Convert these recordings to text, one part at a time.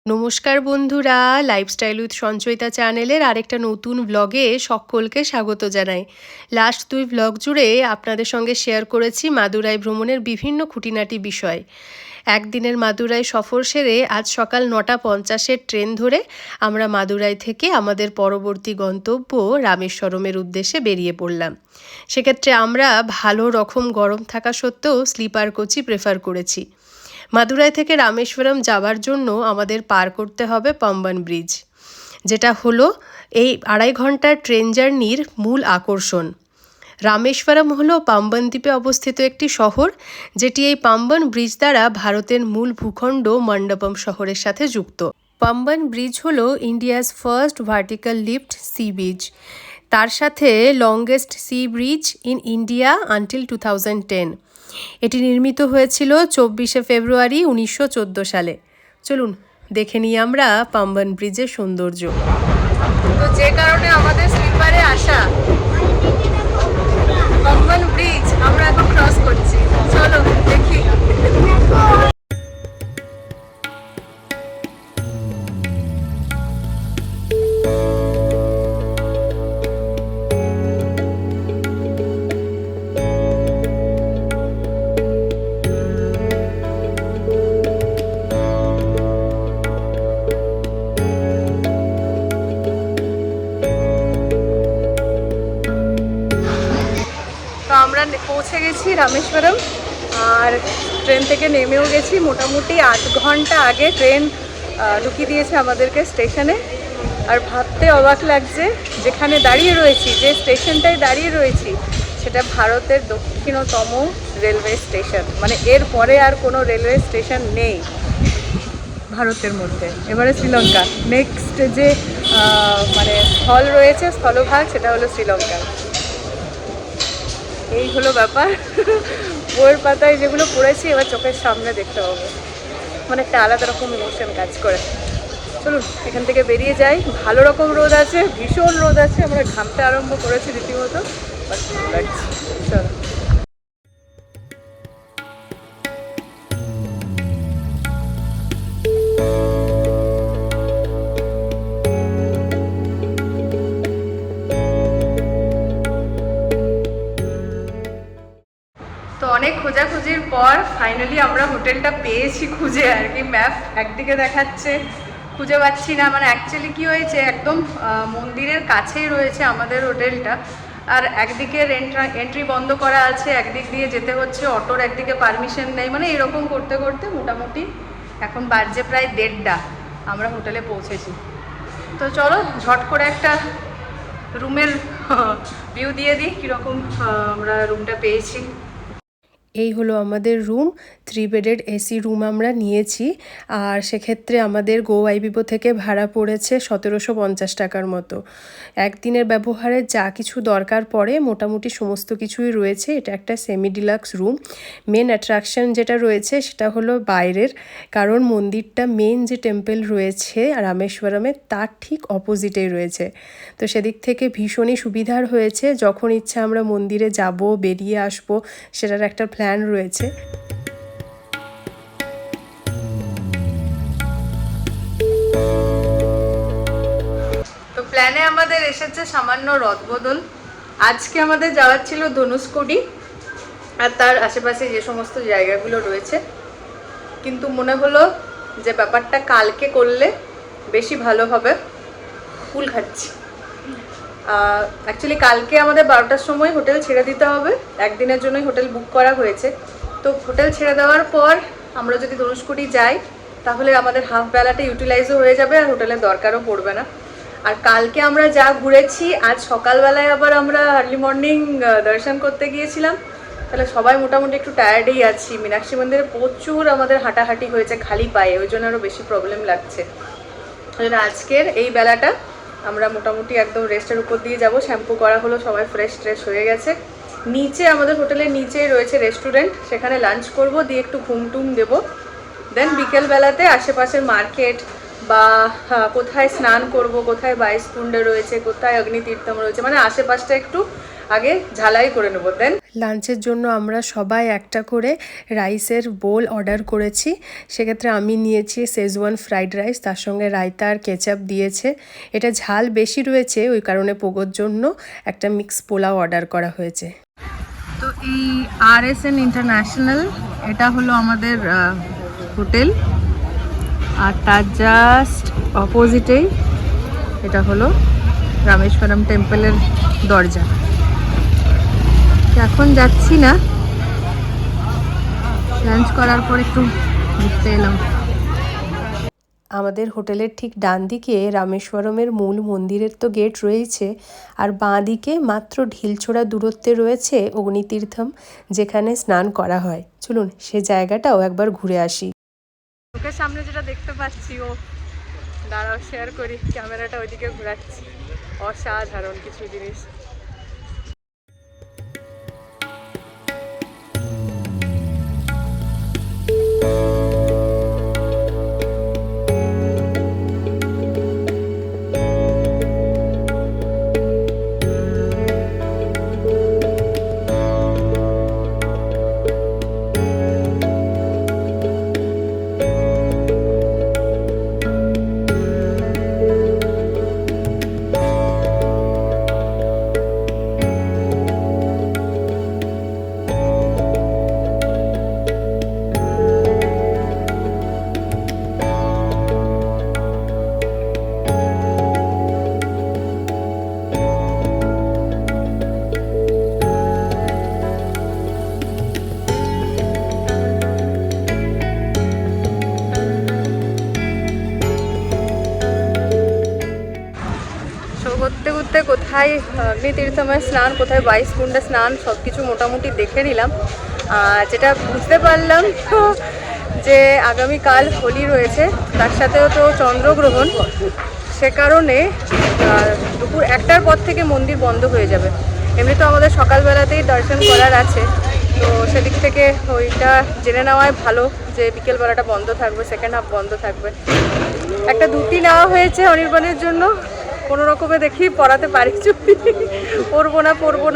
নমস্কার বন্ধুরা, lifestyle with Sanchayita চ্যানেলের আরেকটা নতুন ব্লগে সকলকে স্বাগত জানাই। লাস্ট 2 ব্লগ জুড়ে আপনাদের সঙ্গে শেয়ার করেছি মাদুরাই ভ্রমণের বিভিন্ন খুঁটিনাটি বিষয়। একদিনের মাদুরাই সফর সেরে আজ সকাল 9:50-এর ট্রেন ধরে আমরা মাদুরাই থেকে আমাদের পরবর্তী গন্তব্য রামেশ্বরমের উদ্দেশ্যে বেরিয়ে পড়লাম। সেক্ষেত্রে আমরা ভালো রকম গরম থাকা সত্ত্বেও স্লিপার কোচই প্রেফার করেছি। মাদুরাই থেকে রামেশ্বরম যাওয়ার জন্য আমাদের পার করতে হবে পাম্বান ব্রিজ, যেটা হলো এই 2.5 ঘন্টার ট্রেন জার্নির মূল আকর্ষণ। রামেশ্বরম হলো পাম্বান দ্বীপে অবস্থিত একটি শহর, যেটি এই পাম্বান ব্রিজ দ্বারা ভারতের মূল ভূখণ্ড মণ্ডপম শহরের সাথে যুক্ত। পাম্বান ব্রিজ হলো India's first vertical lift sea bridge, তার সাথে longest sea bridge in India until 2010। এটি নির্মিত হয়েছিল 24শে ফেব্রুয়ারি 1914 সালে। চলুন দেখে নিই আমরা পাম্বান ব্রিজের সৌন্দর্য। তো যে কারণে আমাদের স্লিপারে আসা পাম্বান ব্রিজ আমরা এখন ক্রস করছি। চলো দেখি। আমরা পৌঁছে গেছি রামেশ্বরম, আর ট্রেন থেকে নেমেও গেছি। মোটামুটি 8 ঘন্টা আগে ট্রেন ঢুকিয়ে দিয়েছে আমাদেরকে স্টেশনে। আর ভাবতে অবাক লাগছে, যেখানে দাঁড়িয়ে রয়েছি, যে স্টেশনটায় দাঁড়িয়ে রয়েছি, সেটা ভারতের দক্ষিণতম রেলওয়ে স্টেশন। মানে এর পরে আর কোনো রেলওয়ে স্টেশন নেই ভারতের মধ্যে। এবারে শ্রীলঙ্কা নেক্সট যে মানে স্থল রয়েছে, স্থলভাগ, সেটা হলো শ্রীলঙ্কা। এই হলো ব্যাপার। বইয়ের পাতায় যেগুলো পড়েছি এবার চোখের সামনে দেখতে হবে, মানে একটা আলাদা রকম ইমোশন কাজ করে। চলুন এখান থেকে বেরিয়ে যাই। ভালো রকম রোদ আছে, ভীষণ রোদ আছে, আমরা ঘামতে আরম্ভ করেছি রীতিমতো। বাট ভালো লাগছে। চলো। তো অনেক খোঁজাখুঁজির পর ফাইনালি আমরা হোটেলটা পেয়েছি খুঁজে আর কি। ম্যাপ একদিকে দেখাচ্ছে, খুঁজে পাচ্ছি না। মানে অ্যাকচুয়ালি কী হয়েছে, একদম মন্দিরের কাছেই রয়েছে আমাদের হোটেলটা, আর একদিকে এন্ট্রি বন্ধ করা আছে, একদিক দিয়ে যেতে হচ্ছে, অটোর একদিকে পারমিশন নেই। মানে এরকম করতে করতে মোটামুটি এখন বাজে প্রায় 1:30 আমরা হোটেলে পৌঁছেছি। তো চলো ঝট করে একটা রুমের ভিউ দিয়ে দিই কীরকম আমরা রুমটা পেয়েছি। এই হলো আমাদের রুম। 3 বেডেড এসি রুম আমরা নিয়েছি, আর সেক্ষেত্রে আমাদের গো আইবিবো থেকে ভাড়া পড়েছে 1750 টাকার মতো। একদিনের ব্যবহারে যা কিছু দরকার পড়ে মোটামুটি সমস্ত কিছুই রয়েছে। এটা একটা semi deluxe room. Main attraction যেটা রয়েছে সেটা হলো বাইরের, কারণ মন্দিরটা মেন যে টেম্পল রয়েছে রামেশ্বরমে তার ঠিক অপোজিটেই রয়েছে। তো সেদিক থেকে ভীষণই সুবিধার হয়েছে। যখন ইচ্ছা আমরা মন্দিরে যাব, বেরিয়ে আসবো, সেটার একটা প্ল্যান রয়েছে। তো প্ল্যানে আমাদের এসেছে সামান্য রদবদল। আজকে আমাদের যাওয়ার ছিল ধনুষকোটি আর তার আশেপাশে যে সমস্ত জায়গাগুলো রয়েছে, কিন্তু মনে হলো যে ব্যাপারটা কালকে করলে বেশি ভালো হবে। ফুল খাচ্ছি। অ্যাকচুয়ালি কালকে আমাদের 12টার সময় হোটেল ছেড়ে দিতে হবে। একদিনের জন্যই হোটেল বুক করা হয়েছে। তো হোটেল ছেড়ে দেওয়ার পর আমরা যদি ধনুষকোটি যাই, তাহলে আমাদের হাফ বেলাটা ইউটিলাইজও হয়ে যাবে, আর হোটেলের দরকারও পড়বে না। আর কালকে আমরা যা ঘুরেছি, আজ সকালবেলায় আবার আমরা আর্লি মর্নিং দর্শন করতে গিয়েছিলাম। তাহলে সবাই মোটামুটি একটু টায়ার্ডেই আছি। মীনাক্ষী মন্দিরে প্রচুর আমাদের হাঁটাহাঁটি হয়েছে খালি পায়ে, ওই জন্য আরও বেশি প্রবলেম লাগছে। ওই জন্য আজকের এই বেলাটা আমরা মোটামুটি একদম রেস্টের উপর দিয়ে যাব। শ্যাম্পু করা হলো, সবাই ফ্রেশ ট্রেশ হয়ে গেছে। নিচে আমাদের হোটেলের নিচেই রয়েছে রেস্টুরেন্ট, সেখানে লাঞ্চ করব, দিয়ে একটু ঘুম দেবো। দেন বিকেলবেলাতে আশেপাশের মার্কেট বা কোথায় স্নান করব, কোথায় বাইশকুণ্ডে রয়েছে, কোথায় অগ্নিতীর্থম রয়েছে, মানে আশেপাশটা একটু আগে ঝালাই করে নেবো। দেন লাঞ্চের জন্য আমরা সবাই একটা করে রাইসের বোল অর্ডার করেছি। সেক্ষেত্রে আমি নিয়েছি শেজওয়ান ফ্রাইড রাইস, তার সঙ্গে রায়তা আর কেচাপ দিয়েছে। এটা ঝাল বেশি রয়েছে, ওই কারণে পোগোর জন্য একটা মিক্স পোলাও অর্ডার করা হয়েছে। তো এই RSN ইন্টারন্যাশনাল এটা হলো আমাদের হোটেল, আর তার জাস্ট অপোজিটেই এটা হলো রামেশ্বরম টেম্পলের দরজা। এখন যাচ্ছি না, লাঞ্চ করার পর একটু ঘুরতে এলাম। আমাদের হোটেলের ঠিক ডান দিকে রামেশ্বরমের মূল মন্দিরের তো গেট রয়েছে, আর বাঁ দিকে মাত্র ঢিলছোড়া দূরত্বে রয়েছে অগ্নিতীর্থম, যেখানে স্নান করা হয়। চলুন সে জায়গাটাও একবার ঘুরে আসি। চোখের সামনে যেটা দেখতে পাচ্ছি, ও দাঁড়াও শেয়ার করি, ক্যামেরাটা ওইদিকে ঘোরাচ্ছি। অসাধারণ কিছু জিনিস। ঘুরতে ঘুরতে কোথায় অগ্নিতীর্থমের স্নান, কোথায় 22 কুণ্ডে স্নান, সব কিছু মোটামুটি দেখে নিলাম। যেটা বুঝতে পারলাম যে আগামীকাল হোলি রয়েছে, তার সাথেও তো চন্দ্রগ্রহণ, সে কারণে দুপুর 1টার পর থেকে মন্দির বন্ধ হয়ে যাবে। এমনি তো আমাদের সকালবেলাতেই দর্শন করার আছে, তো সেদিক থেকে ওইটা জেনে নেওয়াই ভালো যে বিকেলবেলাটা বন্ধ থাকবে, সেকেন্ড হাফ বন্ধ থাকবে। একটা ধুতি নেওয়া হয়েছে অনির্বাণের জন্য, কোনো রকমে দেখি পড়াতে পারি, যদি পরবো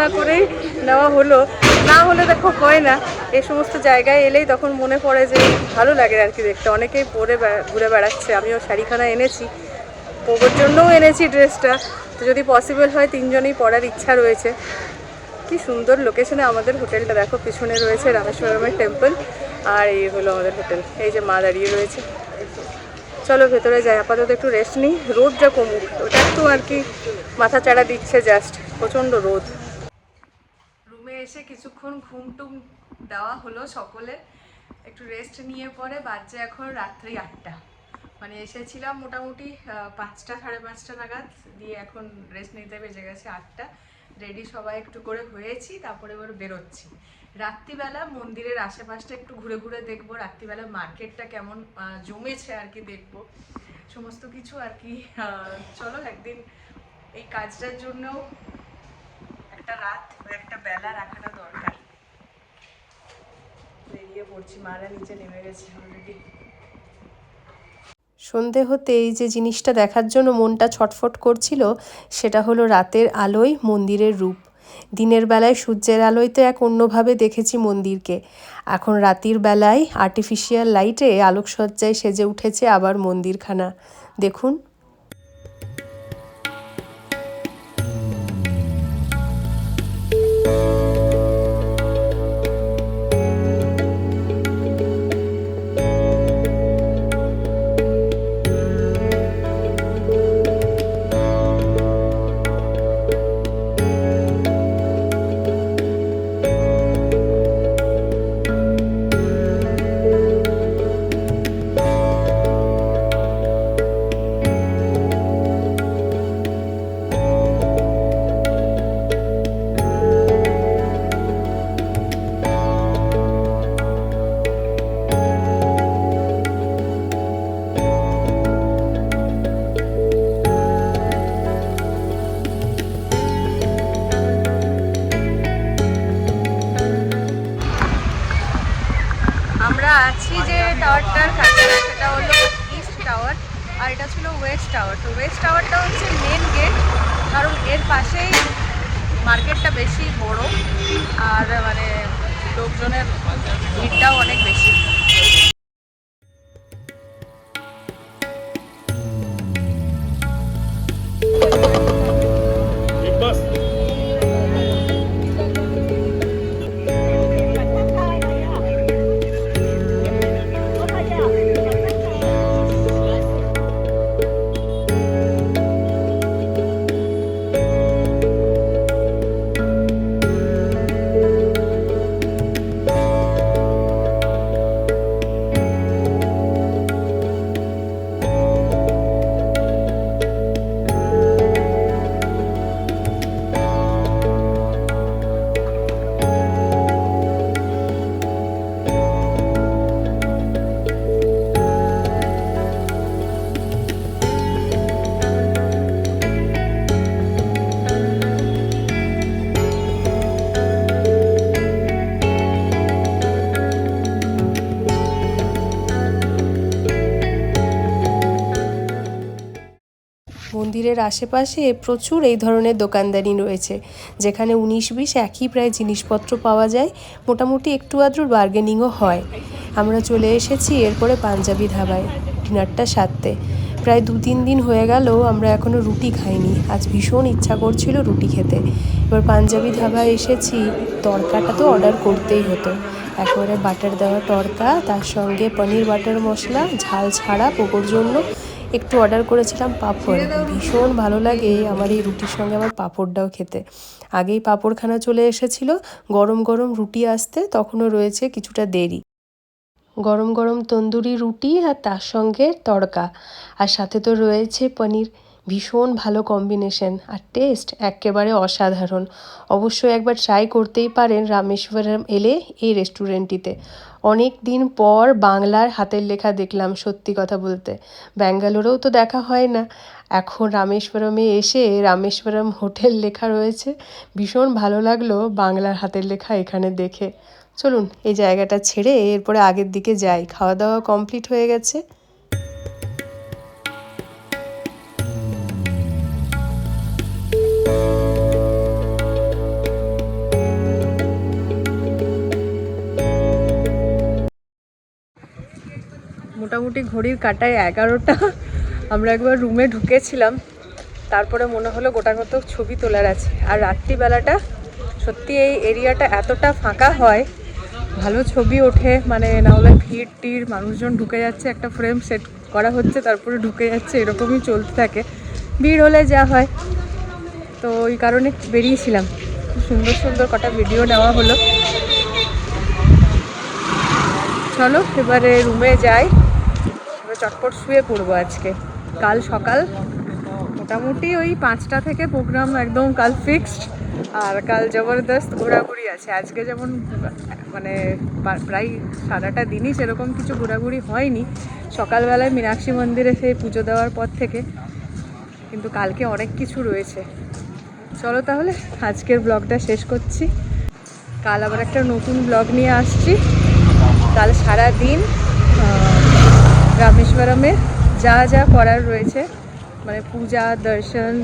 না করেই নেওয়া হলো। না হলে দেখো হয় না, এই সমস্ত জায়গায় এলেই তখন মনে পড়ে যে ভালো লাগে আর কি দেখতে। অনেকেই পরে ঘুরে বেড়াচ্ছে, আমিও শাড়িখানা এনেছি, পরবার জন্যও এনেছি ড্রেসটা। তো যদি পসিবল হয়, 3 জনেই পরার ইচ্ছা রয়েছে। কি সুন্দর লোকেশনে আমাদের হোটেলটা, দেখো পিছনে রয়েছে রামেশ্বরমের টেম্পল, আর এই হলো আমাদের হোটেল। এই যে মা দাঁড়িয়ে রয়েছে। চলো ভেতরে যাই, আপাতত একটু রেস্ট নিই, রোদটা কমুক, ওটা একটু আর কি মাথা চাড়া দিচ্ছে, জাস্ট প্রচণ্ড রোদ। রুমে এসে কিছুক্ষণ ঘুমটুম দেওয়া হলো সকলে, একটু রেস্ট নিয়ে পরে বাজছে এখন রাত্রি 8টা। মানে এসেছিলাম মোটামুটি 5টা সাড়ে 5টা নাগাদ, দিয়ে এখন রেস্ট নিতে বেজে গেছে 8টা। রেডি সবাই একটু করে হয়েছি, তারপরে এবার বেরোচ্ছি। রাত্রিবেলা মন্দিরের আশেপাশটা একটু ঘুরে ঘুরে দেখবো, রাত্রিবেলা মার্কেটটা কেমন জমেছে আর কি দেখবো, সমস্ত কিছু আর কি। চলো একদিন এই কাজটার জন্য একটা রাত বা একটা বেলা রাখাটা দরকার। বেরিয়ে পড়ছি, মারা নিচে নেমে গেছে অলরেডি। সন্ধে হতেই যে জিনিসটা দেখার জন্য মনটা ছটফট করছিল, সেটা হলো রাতের আলোয় মন্দিরের রূপ। দিনের বেলায় সূর্যের আলোয় তো এক অন্যভাবে দেখেছি মন্দিরকে, এখন রাতের বেলায় আর্টিফিশিয়াল লাইটে আলোকসজ্জায় সেজে উঠেছে আবার মন্দিরখানা। দেখুন। আমরা আছি যে টাওয়ারটার কাছে, সেটা হলো ইস্ট টাওয়ার, আর এটা ছিল ওয়েস্ট টাওয়ার। তো ওয়েস্ট টাওয়ারটা হচ্ছে মেন গেট, কারণ এর পাশেই মার্কেটটা বেশি বড় আর মানে লোকজনের ভিড়টাও অনেক বেশি। মন্দিরের আশেপাশে প্রচুর এই ধরনের দোকানদারি রয়েছে, যেখানে 19-20 একই প্রায় জিনিসপত্র পাওয়া যায়, মোটামুটি একটু আধটু বার্গেনিংও হয়। আমরা চলে এসেছি এরপরে পাঞ্জাবি ধাবায় ডিনারটা সারতে। প্রায় 2-3 দিন হয়ে গেল আমরা এখনও রুটি খাইনি। আজ ভীষণ ইচ্ছা করছিল রুটি খেতে। এবার পাঞ্জাবি ধাবায় এসেছি, তড়কাটা তো অর্ডার করতেই হতো। একেবারে বাটার দেওয়া তড়কা, তার সঙ্গে পনির বাটার মশলা, ঝাল ছাড়া পোকোর জন্য একটু অর্ডার করেছিলাম পাঁপড়। ভীষণ ভালো লাগে আমার এই রুটির সঙ্গে আমার পাঁপড়টাও খেতে। আগেই পাঁপড়খানা চলে এসেছিল, গরম গরম রুটি আসতে তখনও রয়েছে কিছুটা দেরি। গরম গরম তন্দুরি রুটি আর তার সঙ্গে তড়কা, আর সাথে তো রয়েছে পনির। ভীষণ ভালো কম্বিনেশন, আর টেস্ট একেবারে অসাধারণ। অবশ্যই একবার ট্রাই করতেই পারেন রামেশ্বরম এলে এই রেস্টুরেন্টটিতে। অনেক দিন পর বাংলার হাতের লেখা দেখলাম, সত্যি কথা বলতে। ব্যাঙ্গালোরেও তো দেখা হয় না, এখন রামেশ্বরমে এসে রামেশ্বরম হোটেল লেখা রয়েছে। ভীষণ ভালো লাগলো বাংলার হাতের লেখা এখানে দেখে। চলুন এই জায়গাটা ছেড়ে এরপরে আগের দিকে যাই। খাওয়া দাওয়া কমপ্লিট হয়ে গেছে। মোটামুটি ঘড়ির কাঁটায় 11টা। আমরা একবার রুমে ঢুকেছিলাম, তারপরে মনে হলো গোটা কত ছবি তোলার আছে। আর রাত্রিবেলাটা সত্যি এই এরিয়াটা এতটা ফাঁকা হয়, ভালো ছবি ওঠে। মানে না হলে ভিড় টিড়, মানুষজন ঢুকে যাচ্ছে, একটা ফ্রেম সেট করা হচ্ছে, তারপরে ঢুকে যাচ্ছে, এরকমই চলতে থাকে। ভিড় হলে যা হয়, তো ওই কারণে বেরিয়েছিলাম। সুন্দর সুন্দর কটা ভিডিও নেওয়া হলো। চলো এবারে রুমে যাই, এবার চটপট শুয়ে পড়বো আজকে। কাল সকাল মোটামুটি ওই 5টা থেকে প্রোগ্রাম একদম কাল ফিক্সড। আর কাল জবরদস্ত ঘোরাঘুরি আছে। আজকে যেমন মানে প্রায় সারাটা দিনই সেরকম কিছু ঘোরাঘুরি হয়নি, সকালবেলায় মীনাক্ষী মন্দিরে সেই পুজো দেওয়ার পর থেকে, কিন্তু কালকে অনেক কিছু রয়েছে। চলো তাহলে আজকের ব্লগটা শেষ করছি। কাল আবার একটা নতুন ব্লগ নিয়ে আসছি। কাল সারা দিন রামেশ্বরমে যা যা করার রয়েছে, মানে পূজা, দর্শন,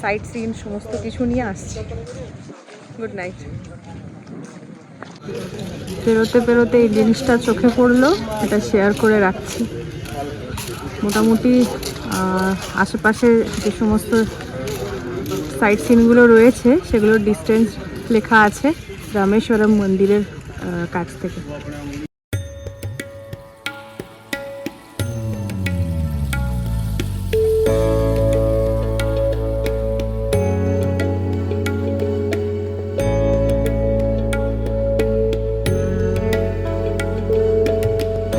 সাইট সিন সমস্ত কিছু নিয়ে আসছি। Good night. বেরোতে বেরোতে এই জিনিসটা চোখে পড়লো, এটা শেয়ার করে রাখছি। মোটামুটি আশেপাশে যে সমস্ত সাইট সিনগুলো রয়েছে সেগুলোর ডিস্টেন্স লেখা আছে রামেশ্বরম মন্দিরের কাছ থেকে।